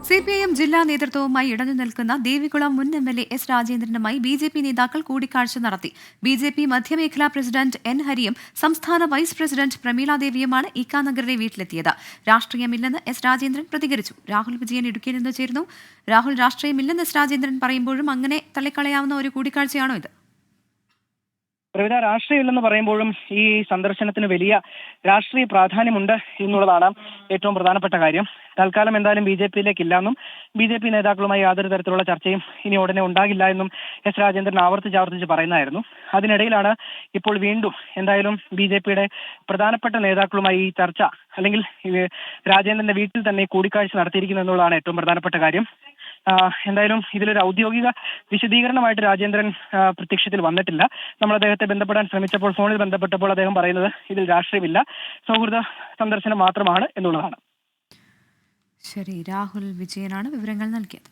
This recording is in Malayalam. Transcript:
CPIM ജില്ലാ നേതൃത്വവുമായി ഇടഞ്ഞു നിൽക്കുന്ന ദേവികുളം മുൻ MLA S രാജേന്ദ്രനുമായി BJP നേതാക്കൾ കൂടിക്കാഴ്ച നടത്തി. BJP മധ്യമേഖലാ പ്രസിഡന്റ് N ഹരിയും സംസ്ഥാന വൈസ് പ്രസിഡന്റ് പ്രമീള ദേവിയുമാണ് ഇക്കാനഗറിലെ വീട്ടിലെത്തിയത്. രാഷ്ട്രീയമില്ലെന്ന് S രാജേന്ദ്രൻ പ്രതികരിച്ചു. രാഹുൽ വിജയൻ ഇടുക്കിയിൽ നിന്ന് ചേരുന്നു. രാഹുൽ, രാഷ്ട്രീയമില്ലെന്ന് S രാജേന്ദ്രൻ പറയുമ്പോഴും അങ്ങനെ തള്ളിക്കളയാവുന്ന ഒരു കൂടിക്കാഴ്ചയാണോ ഇത്? പ്രവിധ രാഷ്ട്രീയമില്ലെന്ന് പറയുമ്പോഴും ഈ സന്ദർശനത്തിന് വലിയ രാഷ്ട്രീയ പ്രാധാന്യമുണ്ട് എന്നുള്ളതാണ് ഏറ്റവും പ്രധാനപ്പെട്ട കാര്യം. തൽക്കാലം എന്തായാലും BJP-യിലേക്ക് ഇല്ലെന്നും BJP നേതാക്കളുമായി യാതൊരു തരത്തിലുള്ള ചർച്ചയും ഇനി ഉടനെ ഉണ്ടാകില്ല എന്നും S രാജേന്ദ്രൻ ആവർത്തിച്ച് പറയുന്നതായിരുന്നു. അതിനിടയിലാണ് ഇപ്പോൾ വീണ്ടും എന്തായാലും BJP-യുടെ പ്രധാനപ്പെട്ട നേതാക്കളുമായി ഈ ചർച്ച അല്ലെങ്കിൽ രാജേന്ദ്രന്റെ വീട്ടിൽ തന്നെ കൂടിക്കാഴ്ച നടത്തിയിരിക്കുന്നു എന്നുള്ളതാണ് ഏറ്റവും പ്രധാനപ്പെട്ട കാര്യം. എന്തായാലും ഇതിലൊരു ഔദ്യോഗിക വിശദീകരണമായിട്ട് രാജേന്ദ്രൻ പ്രത്യക്ഷത്തിൽ വന്നിട്ടില്ല. നമ്മൾ അദ്ദേഹത്തെ ബന്ധപ്പെടാൻ ശ്രമിച്ചപ്പോൾ, ഫോണിൽ ബന്ധപ്പെട്ടപ്പോൾ അദ്ദേഹം പറയുന്നത് ഇതിൽ രാഷ്ട്രീയമില്ല, സൗഹൃദ സന്ദർശനം മാത്രമാണ് എന്നുള്ളതാണ്. ശരി, രാഹുൽ വിജയനാണ് വിവരങ്ങൾ നൽകിയത്.